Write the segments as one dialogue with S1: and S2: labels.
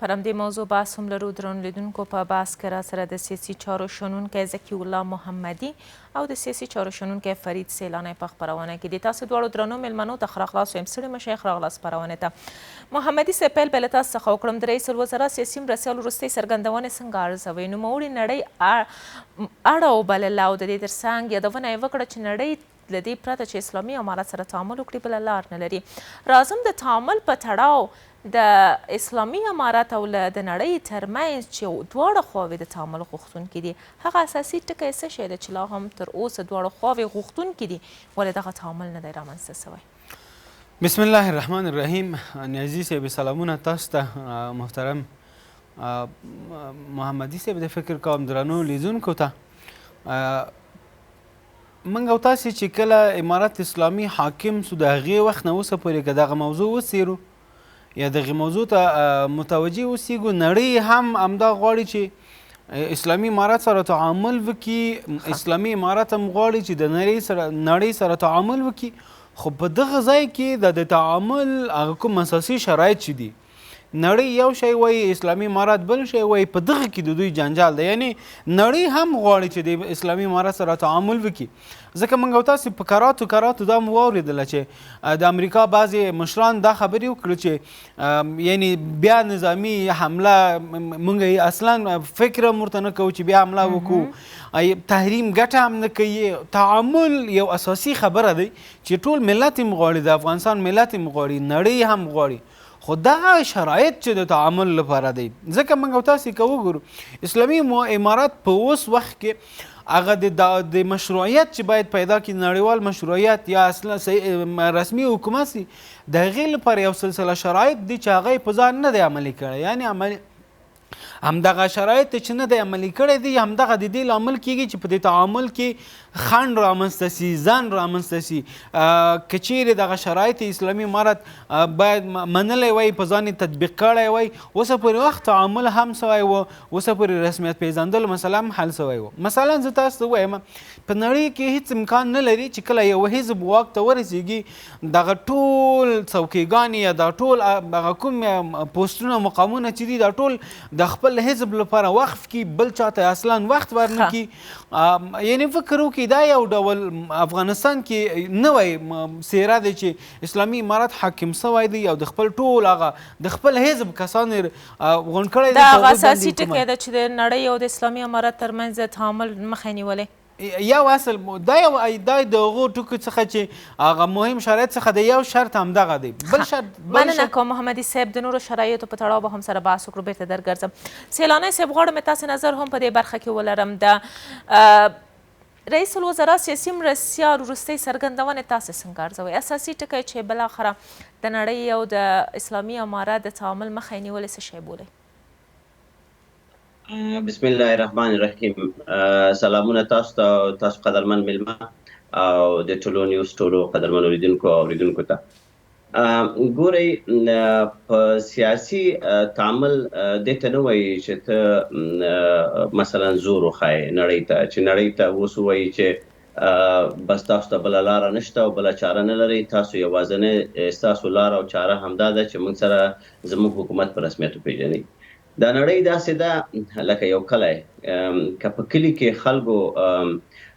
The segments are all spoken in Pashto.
S1: پر همدې موضوع بحث هم لرو. درنو لیدونکو، په بحث کې راسره د سیاسي چارو شنونکی ذکي الله محمدي او د سیاسي چارو شنونکی فرید سیلانی په خپرونه کې دي. تاسو دواړو درنو میلمنو ته ښه راغلاست وایم. ستړي مه شئ، ښه راغلاست خپرونې ته. محمدي صاحب، پیل به له تاسو څخه وکړم. د رئیس الوزرا سیاسي مرستیال وروستۍ څرګندونې څنګه ارزوئ؟ نوموړې نړۍ اړه وبلله او د دې ترڅنګ یادونه یې وکړه چې نړۍ له دې پرته چې اسلامي امارت سره تعامل وکړي بله لار نه لري. راځم د تعامل په تړاو د اسلامي امارت او له د نړۍ ترمنځ چې دواړه خواوې د تعامل غوښتونکي دي، هغه اساسي ټکی څه شی دی چې لا هم تر اوسه دواړه خواوې غوښتونکي دي ولې دغه تعامل نه دی رامنځته سوی؟
S2: بسم الله الرحمن الرحیم. نیازي صاحب سلامونه تاسو ته، محترم محمدي صاحب د فکر کوم درنو لیدونکو ته. موږ او تاسې چې کله امارت اسلامي حاکم سو د هغې وخت نه اوسه پورې که دغه موضوع وڅېرو یا دغې موضوع ته متوجه اوسېږو، نړۍ هم همدا غواړي چې اسلامي امارت سره تعامل وکړي، اسلامي امارت هم غواړي چې د نړۍ سره تعامل وکړي. خو په دغه ځای کې د تعامل هغه کوم اساسي شرایط چې دي، نړۍ یو شی وایي، اسلامي امارت بل شی وایي، په دغه کې د دوی جنجال دی. یعنی نړۍ هم غواړي چې د اسلامي امارت سره تعامل وکړي. ځکه موږ او تاسې په کراتو دا مو واورېدله چې د امریکا بعضې مشران دا خبرې وکړه چې یعنی بیا نظامي حمله موږ یې اصلا فکر هم ورته نه کوو چې بیا حمله وکړو، تحریم ګټه هم نه کوي. تعامل یو اساسي خبره دی چې ټول ملت هم غواړي، د افغانستان ملت هم غواړي، نړۍ هم غواړي. خو دا شرایط چې د تعامل لپاره دی، ځکه موږ او تاسې که وګورو اسلامي امارت په اوس وخت کې هغه د مشروعیت چې باید پیدا کړي، نړیوال مشروعیت یا اصلا رسمي حکومت سي، د هغې لپاره یو سلسله شرایط دي چې هغه یې په ځان نه دی عملي کړی. یعنې همدغه شرایط چې نه دی عملي کړی دی، همدغه د دې لامل کیږي چې په دې تعامل کې خنډ رامنځته سي، ځنډ رامنځته سي. که چیرې دغه شرایط اسلامي امارت باید منلی وای، په ځان یې تطبیق کړی وای، اوسه پورې وخت تعامل هم سوی و، اوسه پورې رسمیت پیژندلو مسله هم حل سوی و. مثلا زه تاسو ته وایم په نړۍ کې هیڅ امکان نه لري چې کله یو حزب واک ته ورسیږي دغه ټول څوکیګانې یا دا ټول هغه کوم پوسټونه مقامونه چې دي دا ټول د خپل حزب لپاره وقف کړي، بل چاته اصلا وخت ورنه کړي. یعنی فکر وکړي دا یو ډول افغانستان کې نوی څیره دی چې اسلامي امارت حاکم سوی دی او د خپل ټول هغه د خپل حزب کسان غونډ کړی دی.
S1: دا هغه اساسي ټکی ده چې د نړۍ او د اسلامي امارت ترمنځ د تعامل مخه نیولی.
S2: یو اصل دا د هغو ټکو څخه چې هغه مهم شرایط څخه د یو شرط همدغه دی. بل شرط
S1: مننه کوم محمدي صاحب. د نورو شرایطو په تړاو به هم سره بحث وکړو. بیرته درګرځم. سیلانی صاحب، غواړم تاسې نظر هم په دې برخه کې ولرم. د رئیس الوزرا سیاسي مرستیال وروستۍ څرګندونې تاسې څنګه ارزوئ؟ اساسي ټکی چې بالاخره د نړۍ او د اسلامي امارت د تعامل مخه یې نیولې څه شی بولئ؟
S3: بسم الله الرحمن الرحیم. سلامونه تاسو ته، تاسو قدرمن میلمه او د ټولو نیوز ټولو قدرمن اوریدونکو او اوریدونکو ته. ګورئ، په سیاسي تعامل دې ته نه وایي چې ته مثلا زور وښایې نړۍ ته، چې نړۍ ته اوس ووایي چې بس تاسو ته بله لاره نشته او بله چاره نه لرئ، تاسو یوازینۍ ستاسو لاره او چاره همدا ده چې موږ سره زموږ حکومت په رسمیت وپېژنئ. دا نړۍ داسې ده لکه یو کلی، که په کلي کې خلکو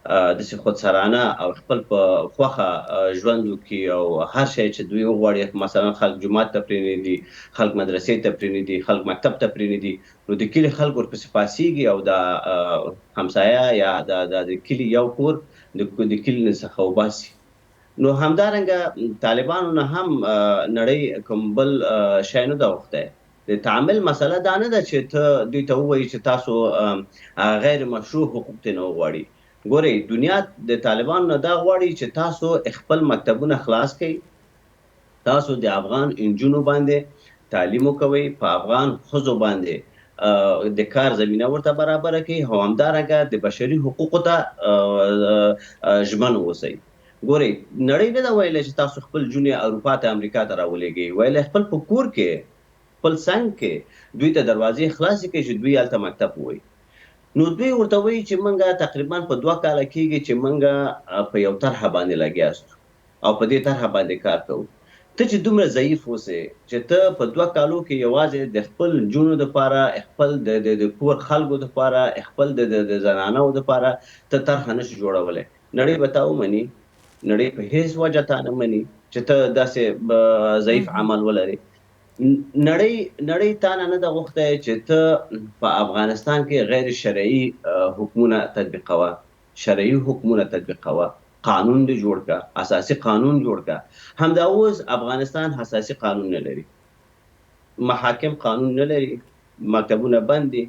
S3: داسې خودسرانه او خپل په خوښه ژوند وکړي او هر شی چې دوی وغواړي، مثلا خلک جومات ته پرېنږدي، خلک مدرسې ته پرېنږدي، خلک مکتب ته پرېنږدي، نو د کلي خلک ورپسې پاڅېږي او د همسایه یا د کلي یو کور د کلي څخه وباسي. نو همدارنګه طالبانو نه هم نړۍ کوم بل شی نه ده غوښتی. د تعامل مسله دا نه ده چې ته دوی ته ووایي چې تاسو غیر مشروع حقوق ترې وغواړئ. ګورئ، دنیا د طالبانو نه دا غواړي چې تاسو خپل مکتبونه خلاص کړئ، تاسو د افغان نجونو باندې تعلیم وکوئ، په افغان ښځو باندې د کار زمینه ورته برابره کړئ او همدارنګه د بشري حقوقو ته ژمن اوسئ. ګورئ، نړۍ نه ده ویلی چې تاسو خپل جونې اروپا ته امریکا ته راولېږئ، ویلی خپل په کور کې خپل څنګ کې دوی ته دروازې خلاصې کړئ چې دوی هلته مکتب ووایي. نو دوی ورته وایي چې موږ تقریبا په 2 کاله کېږي چې موږ په یو طرحه باندې لګیا یاستو او په دې طرحه باندې کار کوو. ته چې دومره ضعیف اوسې چې ته په 2 کالو کې یوازې د خپل نجونو دپاره، خپل د کور خلکو دپاره، خپل د زنانو دپاره ته طرحه نشې جوړولی. نړۍ به تا ومني، نړۍ په هېڅ وجه تا نه مني چې ته داسې ضعیف عمل ولرې. نړۍ تا نه ده غوښتی چې ته په افغانستان کې غیر شرعي حکمونه تطبیقوه، شرعي حکمونه تطبیقوه، قانون دې جوړ کا، اساسي قانون جوړ کا. همدا اوس افغانستان اساسي قانون نه لري، محاکم قانون نه لري، مکتبونه بند دي،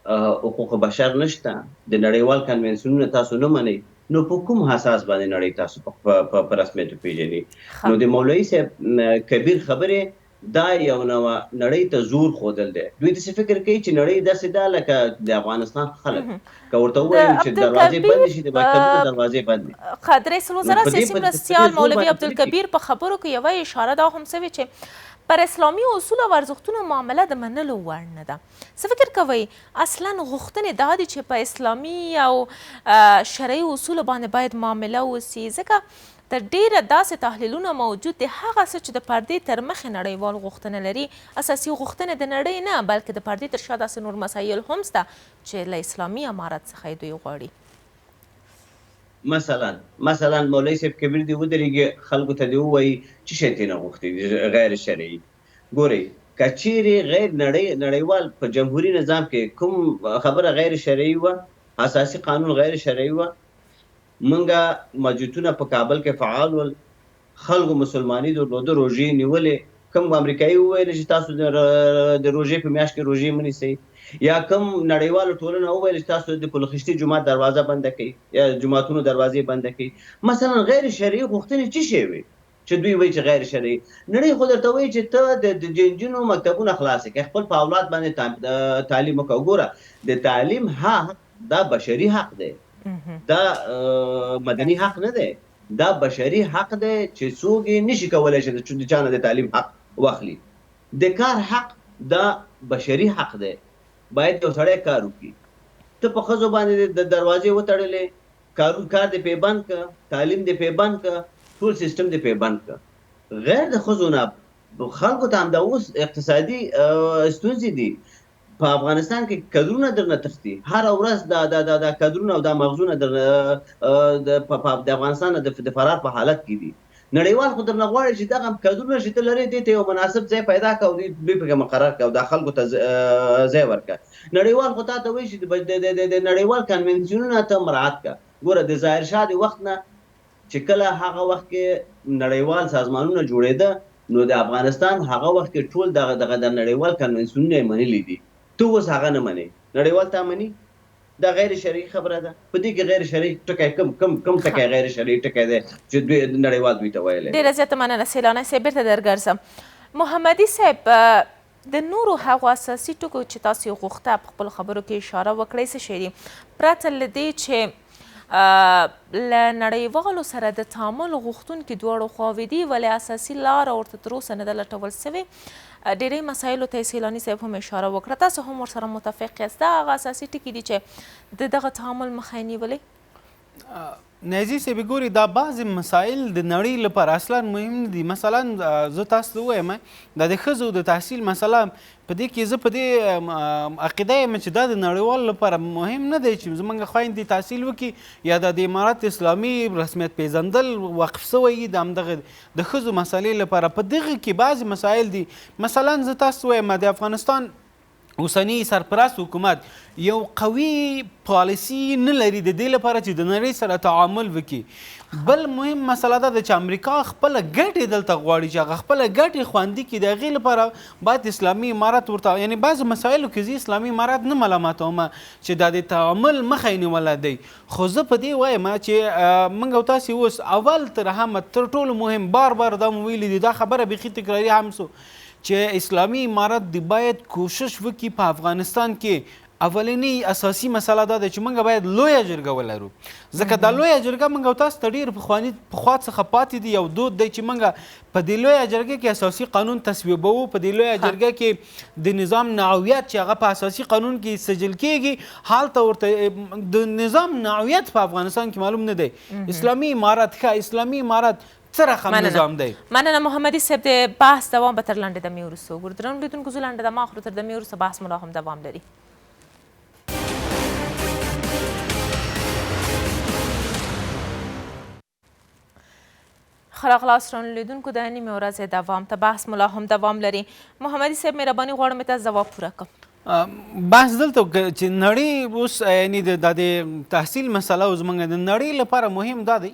S3: حقوق بشر نشته، د نړیوال کنونسیونونه تاسو نه منئ، نو په کوم اساس باندې نړۍ تاسو په رسمیت وپېژني؟ نو د مولوي صاحب کبیر خبرې دا یو نوه نړۍ ته زور ښودل دی. دوی داسې فکر کوي چې نړۍ داسې ده لکه د افغانستان خلک، که ورته ووایو چې دروازې بندې شي، د مکتبونو دروازې بندې.
S1: قدرې سلوزره سیاسي مرستیال مولوي عبدالکبیر په خبرو کې یوه اشاره دا هم سوې چې پر اسلامي اصول او ارزښتونو معامله د منلو وړ نه ده. څه فکر کوئ اصلا غوښتنې دا دي چې په اسلامي او شرعي اصولو باندې باید معامله وسي؟ ځکه د ډیره داسې تحلیلونه موجود دي، هغه څه چې د پردې تر مخې نړیوال غوښتنه لري، اساسي غوښتنې د نړۍ نه بلکې د پردې تر شا داسې نور مسایل هم شته چې له اسلامي امارت څخه یې دوی غواړي.
S3: مثلا مولوي صاحب کبیر دې ودرېږي، خلکو ته دې ووایي چې شی ترې نه غوښتي غیر شرعي. ګورئ که چیرې غیر نړیوال په جمهوري نظام کې کوم خبره غیر شرعي وه، اساسي قانون غیر شرعي وه، منګه مسجدونه په کابل کې فعال ول، خلکو مسلماني درلوده، روژې نیولې. کوم امریکایي وویل چې تاسو د روژې په میاشت کې روژې مه نیسئ، یا کوم نړیواله ټولنه وویل چې تاسو د پلخشتي جومات دروازه بنده کړئ یا جوماتونو دروازې بنده کړئ. مثلا غیر شرعي غوښتنې څه شی وي چې دوی وایي چې غیر شرعي؟ نړۍ خو درته وایي چې ته د نجونو مکتبونه خلاص کړې، خپل په اولاد باندې تعلیم وکړه. ګوره د تعلیم حق دا بشري حق دی، دا مدني حق نه دی، دا بشري حق دی چې څوک یې نشي کولی چې د چا نه د تعلیم حق واخلي. د کار حق دا بشري حق دی، باید یو سړی کار وکړي. ته په ښځو باندې د دروازې وتړلې، کار دې پې بند کړه، تعلیم دې پې بند کړه، ټول سیسټم دې پې بند کړه. غیر د ښځو نه خلکو ته همدا اوس اقتصادي ستونزې دي. په افغانستان کې کدرونه درنه تښتي، هره ورځ دا کدرونه او دا مغزونه د افغانستان د فرار په حالت کې دي. نړیوال خو درنه غواړي چې دغه کدرونه چې ته لرې دې ته یو مناسب ځای پیدا کړه او دوی پکې مقرر کړه او دا خلکو ته ځای ورکړه. نړیوال خو تا ته وایي چې د نړیوال کنونسیونونه ته مراعات کړه. ګوره د ظاهر شاه د وخت نه چې کله هغه وخت کې نړیوال سازمانونه جوړېده، نو د افغانستان هغه وخت کې ټول دغه د نړیوال کنونسیونونه یې منلي دي. ته اوس هغه نه منې، نړیوال تا مني؟ دا غیر شرعي خبره ده. په دې کې غیر شرعي ټکی کم ټکی غیر شرعي ټکی دی چې دوی نړیوال دوی ته ویلی.
S1: ډېره زیاته مننه سیلانی صاحب، بیرته درګرځم. محمدي صاحب، د نورو هغو اساسي ټکو چې تاسو یې غوښته په خپلو خبرو کې اشاره وکړئ څه شی دي، پرته له دې چې له نړیوالو سره د تعامل غوښتونکي دواړو خواوې دي ولې اساسي لاره ورته تر اوسه نه ده لټول سوې؟ ډېری مسایلو ته سیلانی صاحب هم اشاره وکړه، تاسو هم ورسره متفق یاست. دا هغه اساسي ټکي دي چې د دغه تعامل مخه یې نیولې؟
S2: نازي صاحب ګوري دا بعضې مسایل د نړۍ لپاره اصلا مهم دي. مثلا زه تاسو ته ووایم دا د ښځو د تحصیل مسله په دې کې زه په دې عقیده یم چې دا د نړیوالو لپاره مهم نه دی چې زموږ خویندې تحصیل وکړي یا د امارت اسلامي رسمیت پیژندل وقف سوی د همدغه د ښځو مسلې لپاره. په دغه کې بعضې مسایل دي. مثلا زه تاسو وایم د افغانستان اوسنی سرپرست حکومت یو قوي پالیسي نه لري د دې لپاره چې د نړۍ سره تعامل وکړي. بل مهم مسله ده چې امریکا خپله ګټې دلته غواړي چې هغه خپله ګټې خوندي کړي. د هغې لپاره باید اسلامي امارت ورته، یعنې بعضو مسایلو کې زه اسلامي امارت نه ملامتوم چې دا د تعامل مخه یې نیولی دی، خو زه په دې وایم چې موږ او تاسې اوس اول تر همه تر ټولو مهم بار دا مو ویلي دي، دا خبره بیخي تکراري هم سو چې اسلامي امارت دی باید کوشش وکړي په افغانستان کې. اولنی اساسي مسله دا ده چې موږ باید لویه جرګه ولرو، ځکه دا لویه جرګه موږ او تاسو ته ډېر پخوا څخه پاتې دي. یو دود دی چې موږ په دې لویه جرګه کې اساسي قانون تصویبوو، په دې لویه جرګه کې د نظام نوعیت چې هغه په اساسي قانون کې سجل کېږي، هلته ورته د نظام نوعیت په افغانستان کې معلوم نه دی. اسلامي امارت اسلامي امارت څه رقم نظام دی؟
S1: مننه محمدي صاحب، د بحث دوام به تر لنډې دمې وروسته وګورو. درنو لیدونکو زه لنډه دمه اخلو، تر دمې وروسته بحث مو لا هم دوام لري. ښه راغلاست درنو لیدونکو، د نیمې ورځې دوام ته بحث مو لا هم دوام لري. محمدي صاحب مهرباني غواړم تاسو ځواب پوره کړم.
S2: بحث دلته چې نړۍ اوس یعنی د تحصیل مسله اوس زموږ د نړۍ لپاره مهم دا دی،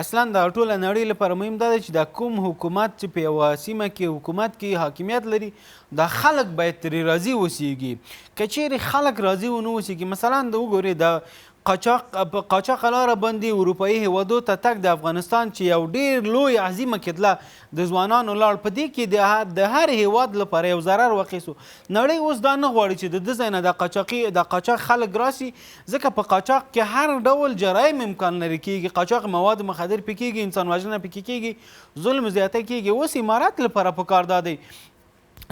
S2: اصلا د ټوله نړۍ لپاره مهم دا دی چې دا کوم حکومت چې په یوه سیمه کې حکومت کې حاکمیت لري دا خلک باید ترې راضي اوسیږي. که چیرې خلک راضي ونه اوسیږي، مثلا د وګورئ د په قاچاق لاره باندې اروپایي هیوادو ته تګ د افغانستان چې یو ډېر لوی عظیمه کتله د ځوانانو لاړ، په دې کې د هر هیواد لپاره یو ضرر واقع سو. نړۍ اوس دا نه غواړي چې د ده ځای نه د قاچاق خلک راسي، ځکه په قاچاق کې هر ډول جرایم امکان لري کېږي. قاچاق مواد مخدر پکې کېږي، انسان وژنه پکې کېږي، ظلم زیاته کېږي. اوس امارات لپاره پکار دا دی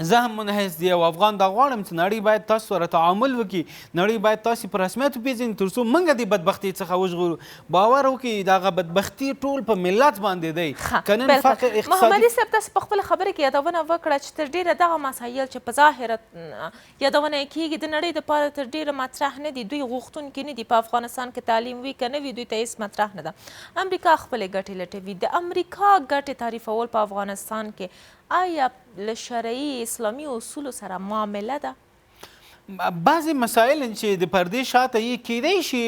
S2: زه هم منحیث دی او افغان دا غواړم چې نړۍ باید تاسو سره تعامل وکړي، نړۍ باید تاسو په رسمیت وپېژني تر څو موږ د بدبختۍ څخه وژغورو. باور وکړئ دغه بدبختي ټول په ملت باندې دی، که نن فقر اقتصادي.
S1: محمدي صاحب تاسو په خپله خبره کې یادونه وکړه چې تر ډېره دغه مسایل چې په ظاهره یادونه یې کېږي د نړۍ دپاره تر ډېره مطرح نه دي، دوی غوښتونکي نه دي په افغانستان کې تعلیم وي که نه وي، دوی ته هېڅ مطرح نه ده. امریکا خپلې ګټې لټوي. د امریکا ګټې تعریفول په افغانستان کې آیا له شرعي اسلامي اصولو سره معامله ده؟
S2: بعضې مسایل چې د پردې شاته یې کیدای شي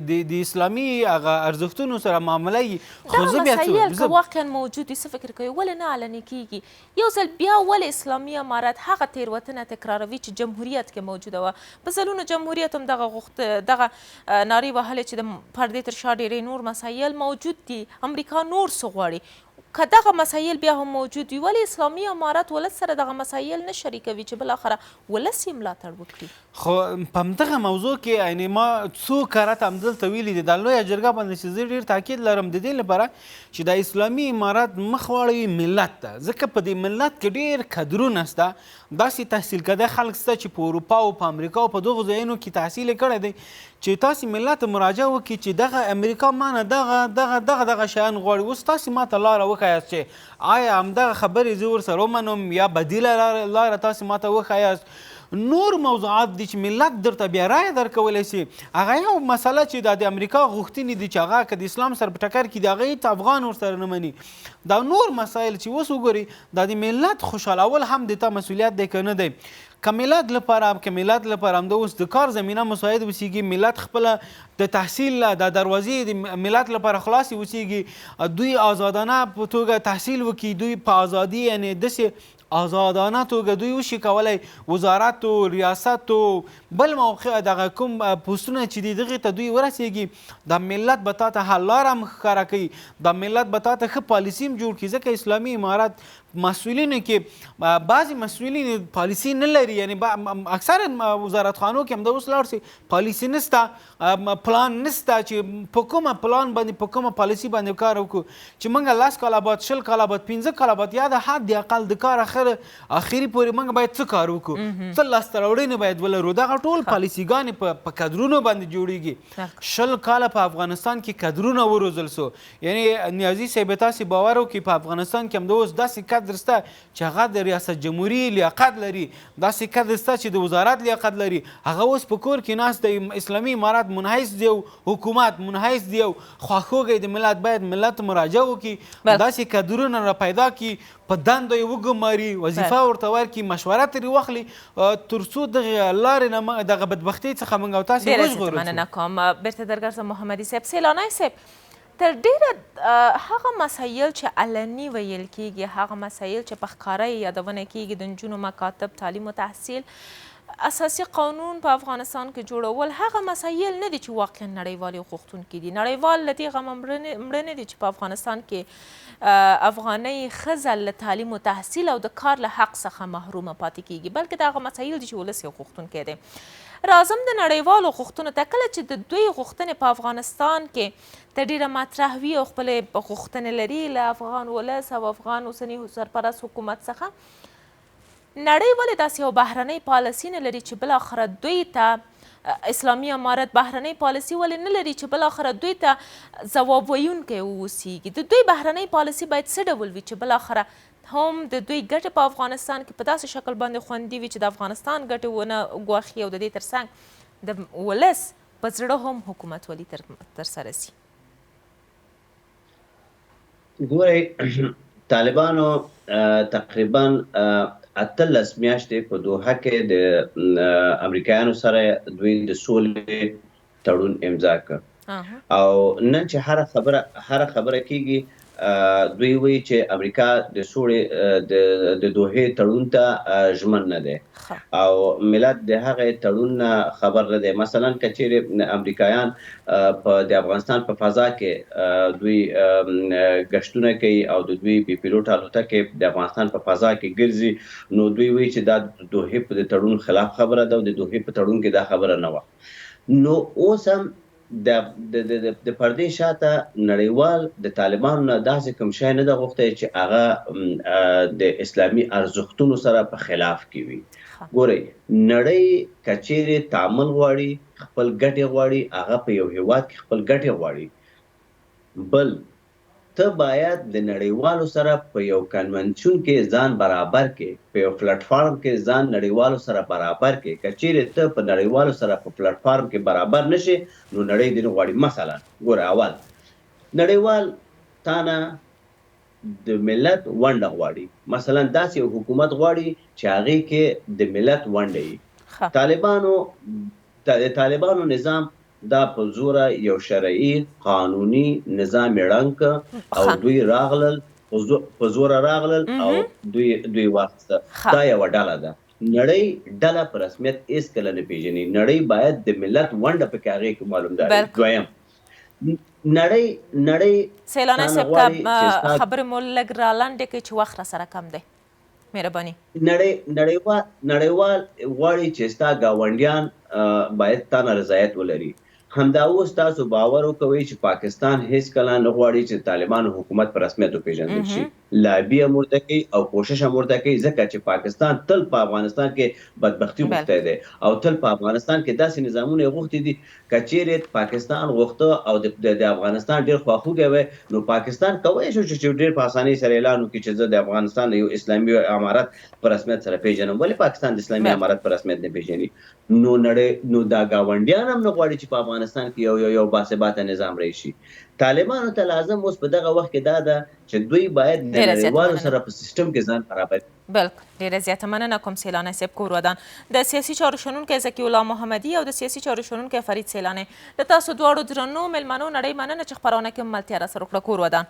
S2: د اسلامي هغه ارزښتونو سره معامله وي، خو زه بیا
S1: مسایل که واقعا موجود وي څه فکر کوي ولې نه علني کیږي؟ یو ځل بیا ولې اسلامي امارت هغه تېروتنه تکراروي چې جمهوریت کې موجوده وه؟ په ځلونو جمهوریت هم دغه نارې وهلې چې د پردې تر شا ډېرې نور مسایل موجود دي، امریکا نور څه غواړي؟ که دغه مسایل بیا هم موجود وي ولې اسلامي امارت ولس سره دغه مسایل نه شریکوي چې بالاخره ولس یې ملاتړ وکړي؟
S2: خو په همدغه موضوع کې یعنې ما څو کرات همدلته ویلي دي، دا لویه جرګه باندې چې زه ډېر تاکید لرم د دې لپاره چې د اسلامي امارت مخ واړوي ملت ته، ځکه په دې ملت کې ډېر کدرونه شته، داسې تحصیل کده خلک شته چې په اروپا او په امریکا او په دغو ځایونو کې تحصیل یې کړی دی چې تاسې ملت ته مراجعه وکړي چې دغه امریکا مانه دغه شیان غواړي. اوس تاسې ما ته لاره وښایاست چې آیا همدغه خبرې زه ورسره ومنم یا بدیله لاره تاسې ما ته وښایاست. نور موضوعات دي چې ملت درته بیا رایه درکولی شي. هغه یو مسله چې د امریکا غوښتنې دي چې هغه که د اسلام سره په ټکر کې دي هغه هېڅ افغان ورسره نه مني. دا نور مسایل چې اوس وګورئ دا د ملت خوشحالول هم د تا مسؤلیت دی که نه دی. که ملت لپاره همدا اوس د کار زمینه مساعد اوسیږي، ملت خپله د تحصیل د دروازې د ملت لپاره خلاصې اوسیږي، دوی آزادانه په توګه تحصیل وکړي، دوی په ازادي یعنې داسې آزادانه توګه دوی وشي کولی وزارت و ریاست و بل موقع دغه کوم پوسټونه چې دي دغې ته دوی ورسیږي، دا ملت به تا ته حل لاره هم ښکاره کوي، دا ملت به تا ته ښه پالیسي هم جوړ کړي. ځکه اسلامي امارت مسؤلینو کې بعضې مسؤلین پالیسي نه لري، یعنې اکثر وزارتخانو کې همدا اوس لاړ سي پالیسي نسته، پلان نسته چې په کومه پلان باندې په کومه پالیسي باندې کار وکړو چې موږ 10 کاله بعد 20 کاله بعد 15 کاله بعد یا د حد اقل د کار اخري پورې موږ باید څه کار وکړو، څه لاسته راوړنې باید ولرو. دغه ټول پالیسیګانې په کدرونو باندې جوړیږي. 20 کاله په افغانستان کې کدرونه وروزل سو، یعنې نیازي صاحب تاسې باور وکړئ په افغانستان کې همدا اوس داسې کدر شته چې هغه د ریاست جمهوري لیاقت لري، داسې کدر شته چې د وزارت لیاقت لري، هغه اوس په کور کې ناست دی. اسلامي امارت منحیث دی او حکومت منحیث دی او خواخوږی د ملت باید ملت مراجعه وکړي، داسې کدرونه را پیدا کړي، په دندو یې وګماري، وظیفه ورته ورکړي، مشوره ترې واخلي تر څو دغې لارې نه دغه بدبختۍ څخه موږ او تاسې وژغورو.
S1: مننه کوم. بیرته درګرځم محمدي صاحب. سیلانی صاحب تر ډیره هغه مسایل چې علني ویل کیږي، هغه مسایل چې په ښکاره یې یادونه کیږي د نجونو مکاتب، تعلیم و تحصیل، اساسي قانون په افغانستان کې جوړول، هغه مسایل نه دي چې واقعا نړیوالې غوښتونکي دي. نړیوال له دې غمه مړه نه دي چې په افغانستان کې افغانۍ ښځه له تعلیم و تحصیل او د کار له حق څخه محرومه پاتې کیږي، بلکې د هغه مسایل دي چې ولس یې غوښتونکی دی. راځم د نړیوالو غوښتنو ته. کله چې د دوی غوښتنې په افغانستان کې تر ډیره مطرح وي او خپلې غوښتنې لري له افغان ولس او افغان اوسني سرپرست حکومت څخه، نړۍ ولې داسې یو بهرنۍ پالیسي نه لري چې بالاخره دوی ته اسلامي امارت بهرنۍ پالیسي ولې نه لري چې بالاخره دوی ته ځواب ویونکی واوسیږي؟ د دوی بهرنۍ پالیسي باید څه ډول وي چې بالاخره هم د دوی ګټې په افغانستان کې په داسې شکل باندې خوندي وي چې د افغانستان ګټې ونه ګواښي او د دې ترڅنګ د ولس په زړه هم حکومتولي ترسره سي؟
S3: ګورئ، طالبانو تقریبا 18 میاشتې په دوحه کې د امریکایانو سره دوی د سولې تړون امضا کړ او نن چې هر خبره کیږي دوی وایي چې امریکا د سولې د دوحې تړون ته ژمن نه دی او ملت د هغه تړون نه خبر نه دی. مثلا که چیرې امریکایان د افغانستان په فضا کې دوی ګشتونه کوي او د دوی بي پیلوټ الوتکې د افغانستان په فضا کې ګرځي، نو دوی وایي چې دا د دوحې په تړون خلاف خبره ده او د دوحې په تړون کې دا خبره نه وه. نو اوس هم د پردې شاته نړیوال د طالبانو نه داسې کوم شی نه ده غوښتی چې هغه د اسلامي ارزښتونو سره په خلاف کې وي. ګورئ، نړۍ که چیرې تعامل غواړي، خپل ګټې غواړي، هغه په یو هیواد کې خپل ګټې غواړي. بل ته باید د نړیوالو سره په یو کنونشن کې ځان برابر کې، په یو پلیټ فارم کې ځان نړیوالو سره برابر کې. که چیرې ته په نړیوالو سره په پلیټ فارم کې برابر نشي نو نړۍ دې نه غواړي. مثلا ګوره، اول نړیوال تانه د ملت ونډه غواړي، مثلا داسې یو حکومت غواړي چې هغې کې د ملت ونډه وي. طالبانو نظام دا په زوره یو شرعي قانوني نظام ړنګ او دوی راغلل، په زوره راغلل او دوی واخیسته. دا یوه ډله ده. نړۍ ډله په رسمیت هېڅکله نه پېژني. نړۍ باید د ملت ونډه پکې هغې کې معلومداري. دویم، نړۍ
S1: سیلانی صاحب ته خبرې مو لږ رالنډې کړئ چې وخت راسره کم دی، مهرباني.
S3: نړیوال غواړي چې ستا ګاونډیان باید تا نه رضایت ولري. همدا اوس تاسو باور وکوئ چې پاکستان هیڅکله نه غواړي چې طالبانو حکومت په رسمیت وپېژندل شي. لابي هم ورته کوي او کوشش هم ورته کوي، ځکه چې پاکستان تل په افغانستان کې بدبختي غوښتی دی او تل په افغانستان کې داسې نظامونه یې غوښتي دي. که چیرې پاکستان غوښته او د افغانستان ډېر خواخوږی وی، نو پاکستان کولی شو چې ډېر په اسانۍ سره اعلان وکړي چې زه د افغانستان یو اسلامي امارت په رسمیت سره پېژنم. ولې پاکستان د اسلامي امارت په رسمیت نه پېژني؟ نو دا ګاونډیان هم نه غواړي چې په افغانستان کې یو باثباته نظام راشي. طالبانو ته لازم اوس په دغه وخت کې دا ده چې دوی باید د نړیوالو سره په سیستم کې ځان برابر کړي.
S1: بالکل، ډېره زیاته مننه کوم سیلانی صاحب کور ودان. د سیاسي چارو شنونکی ذکي الله محمدي او د سیاسي چارو شنونکی فرید سیلانی، د تاسو دواړو درنو میلمنو نړۍ مننه چې خپرونه کې ملتیا راسره وکړه. کور ودان.